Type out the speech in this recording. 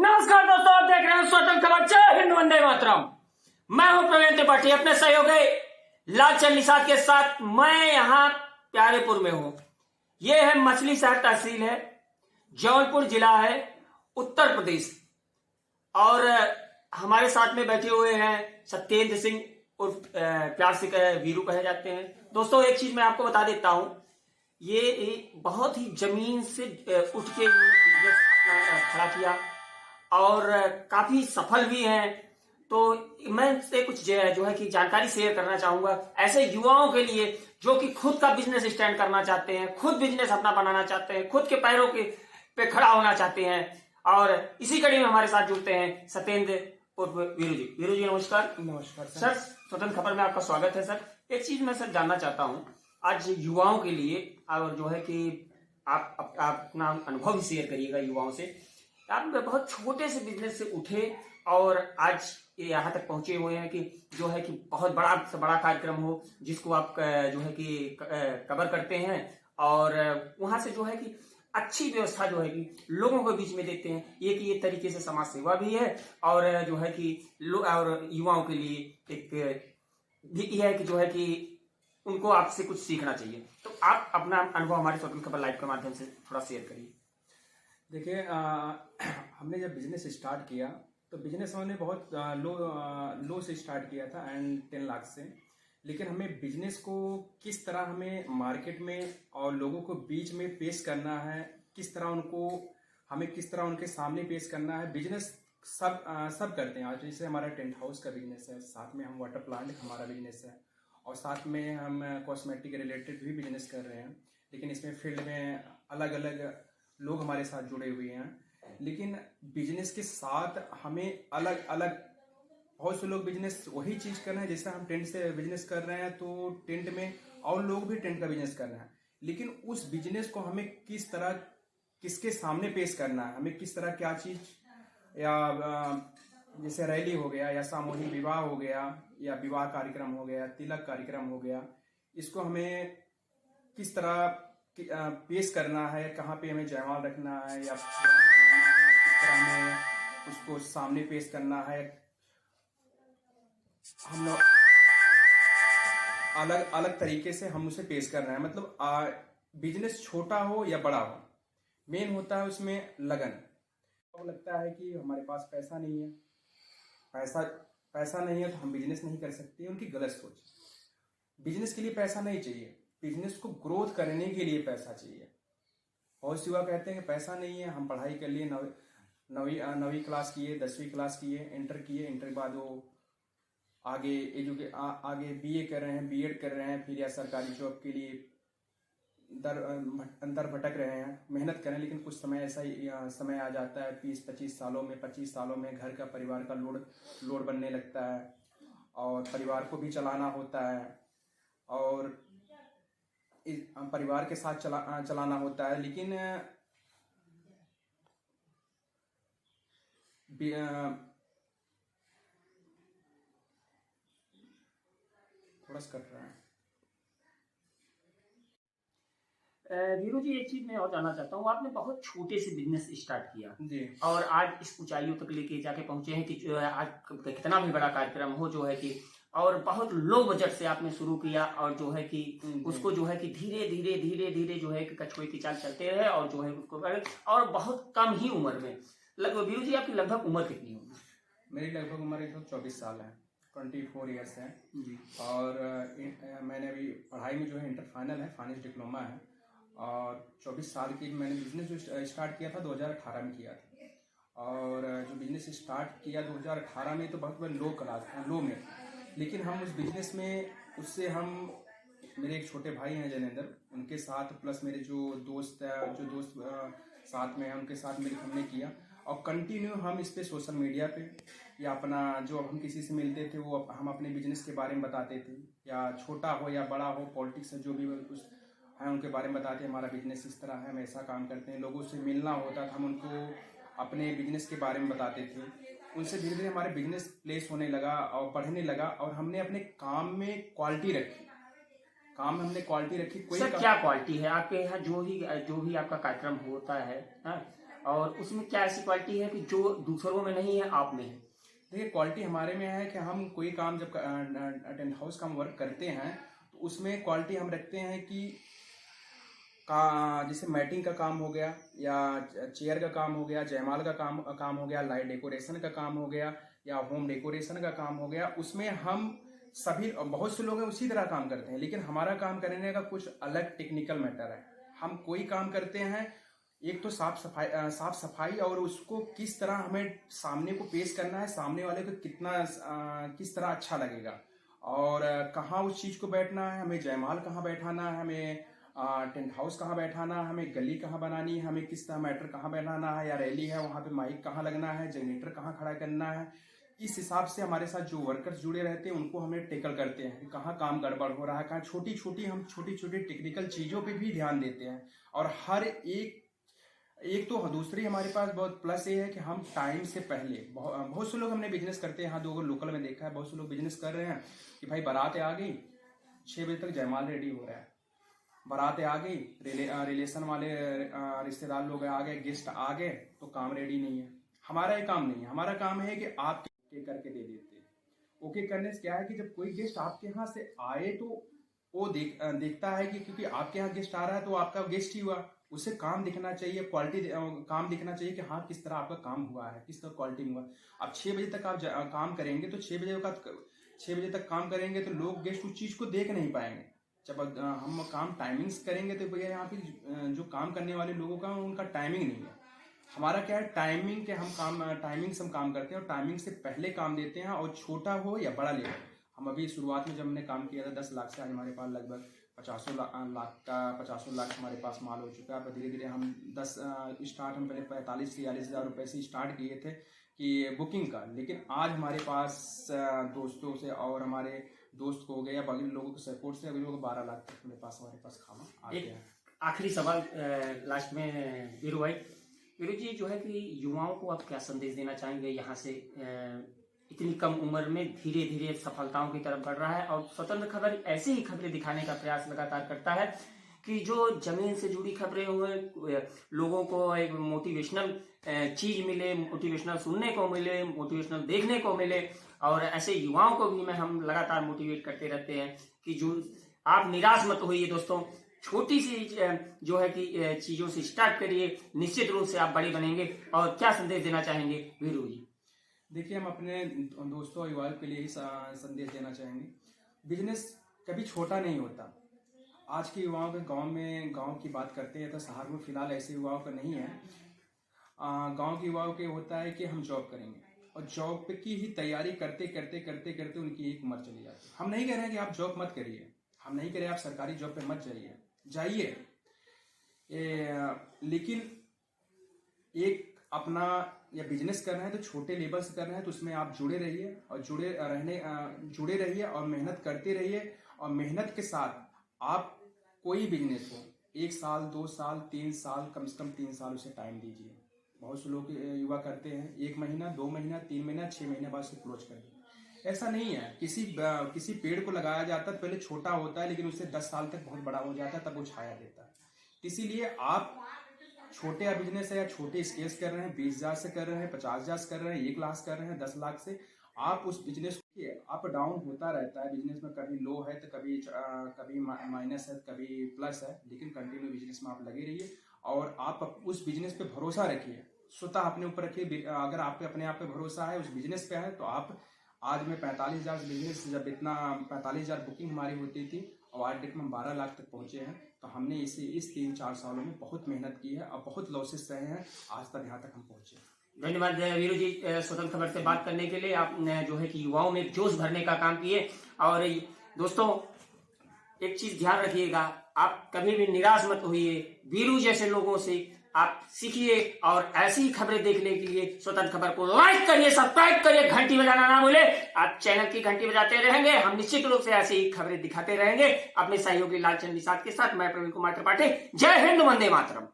नमस्कार दोस्तों, आप देख रहे हैं स्वतंत्र खबर। जय हिंद, वंदे मातरम। मैं हूं प्रवीण त्रिपाठी, अपने सहयोगी लालचंद निषाद के साथ। मैं यहां प्यारेपुर में हूं। यह है मछली शहर तहसील है, जौनपुर जिला है, उत्तर प्रदेश। और हमारे साथ में बैठे हुए हैं सत्येंद्र सिंह उर्फ प्यार से वीरू कहे जाते हैं। दोस्तों, एक चीज मैं आपको बता देता हूं, ये बहुत ही जमीन से उठ के बिजनेस अपना खड़ा किया और काफी सफल भी हैं। तो मैं से कुछ जो है कि जानकारी शेयर करना चाहूंगा ऐसे युवाओं के लिए जो कि खुद का बिजनेस स्टैंड करना चाहते हैं, खुद बिजनेस अपना बनाना चाहते हैं, खुद के पैरों के पे खड़ा होना चाहते हैं। और इसी कड़ी में हमारे साथ जुड़ते हैं सत्येंद्र उर्फ वीरू जी। वीरू जी नमस्कार। नमस्कार सर, स्वतंत्र खबर में आपका स्वागत है। सर, एक चीज मैं सर जानना चाहता हूँ आज युवाओं के लिए, और जो है कि आप अपना अनुभव भी शेयर करिएगा युवाओं से। आप बहुत छोटे से बिजनेस से उठे और आज यहाँ तक पहुंचे हुए हैं कि जो है कि बहुत बड़ा से बड़ा कार्यक्रम हो जिसको आप जो है कि कवर करते हैं और वहां से जो है कि अच्छी व्यवस्था जो है कि लोगों के बीच में देते हैं। ये तरीके से समाज सेवा भी है और जो है कि और युवाओं के लिए एक भी है कि जो है कि उनको आपसे कुछ सीखना चाहिए। तो आप अपना अनुभव हमारे स्वतंत्र खबर लाइव के माध्यम से थोड़ा शेयर करिए। देखिए, हमने जब बिजनेस स्टार्ट किया तो बिजनेस हमने बहुत लो से स्टार्ट किया था एंड 10 लाख से। लेकिन हमें बिजनेस को किस तरह हमें मार्केट में और लोगों को बीच में पेश करना है, किस तरह उनके सामने पेश करना है। बिजनेस सब करते हैं आज। जैसे हमारा टेंट हाउस का बिजनेस है, साथ में हम वाटर प्लांट हमारा बिजनेस है और साथ में हम कॉस्मेटिक रिलेटेड भी बिजनेस कर रहे हैं। लेकिन इसमें फील्ड में अलग अलग लोग हमारे साथ जुड़े हुए हैं। लेकिन बिजनेस के साथ हमें अलग अलग बहुत से लोग बिजनेस वही चीज कर रहे हैं। जैसे हम टेंट से बिजनेस कर रहे हैं तो टेंट में और लोग भी टेंट का बिजनेस कर रहे हैं। लेकिन उस बिजनेस को हमें किस तरह किसके सामने पेश करना है, हमें किस तरह क्या चीज, या जैसे रैली हो गया या सामूहिक विवाह हो गया या विवाह कार्यक्रम हो गया, तिलक कार्यक्रम हो गया, इसको हमें किस तरह पेश करना है, कहाँ पे हमें जयमाल रखना है या प्लान बनाना है, किस तरह हमें उसको सामने पेश करना है। हम लोग अलग अलग तरीके से हम उसे पेश कर रहे हैं। मतलब बिजनेस छोटा हो या बड़ा हो, मेन होता है उसमें लगन। तो लगता है कि हमारे पास पैसा नहीं है, पैसा नहीं है तो हम बिजनेस नहीं कर सकते। उनकी गलत सोच। बिजनेस के लिए पैसा नहीं चाहिए, बिजनेस को ग्रोथ करने के लिए पैसा चाहिए। बहुत से युवा कहते हैं कि पैसा नहीं है, हम पढ़ाई कर लिए, नवीं क्लास किए, 10वीं क्लास किए, इंटर किए, इंटर के बाद वो आगे बीए कर रहे हैं, बीएड कर रहे हैं, फिर या सरकारी जॉब के लिए अंदर भटक रहे हैं, मेहनत करें। लेकिन कुछ समय ऐसा समय आ जाता है 25 सालों में घर का परिवार का लोड बनने लगता है और परिवार को भी चलाना होता है और परिवार के साथ चलाना होता है। लेकिन थोड़ा सा कट रहा है। वीरू जी, एक चीज मैं और जानना चाहता हूँ, आपने बहुत छोटे से बिजनेस स्टार्ट किया जी और आज इस ऊंचाइयों तक लेके जाके पहुंचे हैं कि जो है आज कितना भी बड़ा कार्यक्रम हो जो है कि, और बहुत लो बजट से आपने शुरू किया और जो है कि उसको जो है कि धीरे धीरे जो है कि कछुए की चाल चलते रहे और जो है उसको और बहुत कम ही उम्र में। लगभग वीरू जी, आपकी लगभग उम्र कितनी होगी? मेरी लगभग उम्र 24 साल है, 24 ईयर्स है जी। और मैंने अभी पढ़ाई में जो है इंटर फाइनल है, फाइनेंस डिप्लोमा है और 24 साल की मैंने बिजनेस जो स्टार्ट किया था 2018 में किया था। और जो बिजनेस स्टार्ट किया 2018 में तो बहुत लो में। लेकिन हम उस बिजनेस में मेरे एक छोटे भाई हैं जैनेंद्र, उनके साथ प्लस मेरे जो दोस्त साथ में हैं उनके साथ हमने किया और कंटिन्यू हम इस पे सोशल मीडिया पे या अपना जो हम किसी से मिलते थे वो हम अपने बिजनेस के बारे में बताते थे, या छोटा हो या बड़ा हो, पॉलिटिक्स जो भी कुछ है उनके बारे में बताते हैं। हमारा बिजनेस इस तरह है, हम ऐसा काम करते हैं। लोगों से मिलना होता था, हम उनको अपने बिजनेस के बारे में बताते थे। उनसे धीरे धीरे हमारे बिजनेस प्लेस होने लगा और बढ़ने लगा और हमने अपने काम में क्वालिटी रखी। कोई सर, क्या क्वालिटी है आपके यहाँ? जो भी आपका कार्यक्रम होता है, और उसमें क्या ऐसी क्वालिटी है कि जो दूसरों में नहीं है, आप में है? देखिए, क्वालिटी हमारे में है कि हम कोई काम जब टेंट हाउस का हम वर्क करते हैं तो उसमें क्वालिटी हम रखते हैं कि जैसे मैटिंग का काम हो गया, या चेयर का काम हो गया, जयमाल का काम हो गया, लाइट डेकोरेशन का काम हो गया, या होम डेकोरेशन का काम हो गया। उसमें हम सभी, बहुत से लोग हैं उसी तरह काम करते हैं, लेकिन हमारा काम करने का कुछ अलग टेक्निकल मैटर है। हम कोई काम करते हैं, एक तो साफ सफाई और उसको किस तरह हमें सामने को पेश करना है, सामने वाले को किस तरह अच्छा लगेगा, और कहाँ उस चीज को बैठना है, हमें जयमाल कहाँ बैठाना है, हमें टेंट हाउस कहाँ बैठाना है, हमें गली कहाँ बनानी है, हमें किस तरह मैटर कहाँ बैठाना है, या रैली है वहां पे माइक कहाँ लगना है, जनरेटर कहाँ खड़ा करना है। इस हिसाब से हमारे साथ जो वर्कर्स जुड़े रहते हैं उनको हमें टेकल करते हैं, कहाँ काम गड़बड़ हो रहा है, कहाँ छोटी छोटी टेक्निकल चीजों पे भी ध्यान देते हैं। और हर एक तो दूसरी हमारे पास बहुत प्लस ये है कि हम टाइम से पहले, बहुत से लोग हमने बिजनेस करते हैं, यहाँ 2 लोकल में देखा है, बहुत से लोग बिजनेस कर रहे हैं कि भाई बारात आ गई, 6 बजे तक जयमाल रेडी हो रहा है, बारात आ गई, रिलेशन वाले रिश्तेदार लोग आ गए, गेस्ट आ गए, तो काम रेडी नहीं है। हमारा ये काम नहीं है, हमारा काम है कि आप ओके करके दे देते हैं। ओके करने से क्या है कि जब कोई गेस्ट आपके यहाँ से आए तो वो देखता है कि क्योंकि आपके यहाँ गेस्ट आ रहा है तो आपका गेस्ट ही हुआ, उसे काम दिखना चाहिए, क्वालिटी काम दिखना चाहिए कि हाँ किस तरह आपका काम हुआ है, किस तरह क्वालिटी हुआ। अब 6 बजे तक आप काम करेंगे तो 6 बजे तक काम करेंगे तो लोग गेस्ट उस चीज को देख नहीं पाएंगे। जब हम काम टाइमिंग्स करेंगे तो भैया यहाँ पे जो काम करने वाले लोगों का उनका टाइमिंग नहीं है। हमारा क्या है, टाइमिंग के टाइमिंग से हम काम करते हैं और टाइमिंग से पहले काम देते हैं, और छोटा हो या बड़ा लेवल। हम अभी शुरुआत में जब हमने काम किया था 10 लाख से, आज हमारे पास लगभग 50 लाख हमारे पास माल हो चुका है। धीरे धीरे हम हम पहले 45-46 हज़ार रुपये से स्टार्ट किए थे कि बुकिंग का, लेकिन आज हमारे पास दोस्तों से और हमारे दोस्त को हो गया, बाकी लोगों के सपोर्ट से अभी लोग 12 लाख तक हमारे पास खाना आ गया है। आखिरी सवाल लास्ट में वीरू जी, जो है कि युवाओं को आप क्या संदेश देना चाहेंगे? यहाँ से इतनी कम उम्र में धीरे धीरे सफलताओं की तरफ बढ़ रहा है, और स्वतंत्र खबर ऐसी ही खबरें दिखाने का प्रयास लगातार करता है कि जो जमीन से जुड़ी खबरें हुए, लोगों को एक मोटिवेशनल चीज मिले, मोटिवेशनल सुनने को मिले, मोटिवेशनल देखने को मिले, और ऐसे युवाओं को भी हम लगातार मोटिवेट करते रहते हैं कि जो आप निराश मत होइए दोस्तों, छोटी सी जो है कि चीजों से स्टार्ट करिए, निश्चित रूप से आप बड़े बनेंगे। और क्या संदेश देना चाहेंगे वीरू जी? देखिए, हम अपने दोस्तों और युवाओं के लिए ही संदेश देना चाहेंगे, बिजनेस कभी छोटा नहीं होता। आज के युवाओं के गांव की बात करते हैं तो शहर में फिलहाल ऐसे युवाओं का नहीं है। गांव के युवाओं के होता है कि हम जॉब करेंगे, और जॉब की ही तैयारी करते करते उनकी एक उम्र चली जाती है। हम नहीं कह रहे हैं कि आप जॉब मत करिए, हम नहीं कह रहे आप सरकारी जॉब पे मत जाइए, लेकिन एक अपना या बिजनेस कर रहे हैं तो छोटे लेवल से कर रहे हैं तो उसमें आप जुड़े रहिए, और जुड़े रहिए और मेहनत करते रहिए। और मेहनत के साथ आप कोई बिजनेस हो, 1 साल 2 साल 3 साल, कम से कम 3 साल उसे टाइम दीजिए। बहुत से लोग युवा करते हैं 1 महीना 2 महीना 3 महीना 6 महीने बाद से क्लोज कर देते। ऐसा नहीं है, किसी पेड़ को लगाया जाता है पहले छोटा होता है, लेकिन उससे 10 साल तक बहुत बड़ा हो जाता है, तब वो छाया देता है। इसीलिए आप छोटे बिजनेस है या छोटे स्केल्स कर रहे हैं, 20,000 से कर रहे हैं, 50,000 से कर रहे हैं, 1 लाख से कर रहे हैं, 10 लाख से, आप उस बिजनेस के अप डाउन होता रहता है। बिजनेस में कभी लो है तो कभी माइनस है, कभी प्लस है, लेकिन कंटिन्यू बिजनेस में आप लगे रहिए और आप उस बिजनेस पे भरोसा रखिए, स्वतः अपने ऊपर रखिए। अगर आपके अपने आप पे भरोसा है, उस बिजनेस पे है, तो आप आज में 45,000 बिजनेस, जब इतना 45,000 बुकिंग हमारी होती थी और आज डेट में 12 लाख तक पहुंचे हैं, तो हमने इस 3-4 सालों में बहुत मेहनत की है और बहुत लॉसेस रहे हैं, आज तक यहाँ तक हम पहुंचे। धन्यवाद वीरू जी, स्वतंत्र खबर से बात करने के लिए। आपने जो है कि युवाओं में जोश भरने का काम किए। और दोस्तों, एक चीज ध्यान रखिएगा, आप कभी भी निराश मत होइए, वीरू जैसे लोगों से आप सीखिए। और ऐसी खबरें देखने के लिए स्वतंत्र खबर को लाइक करिए, सब्सक्राइब करिए, घंटी बजाना ना भूले। आप चैनल की घंटी बजाते रहेंगे, हम निश्चित रूप से ऐसी खबरें दिखाते रहेंगे अपने सहयोगी लालचंद निषाद के साथ। मैं प्रवीण कुमार त्रिपाठी, जय हिंद, वंदे मातरम।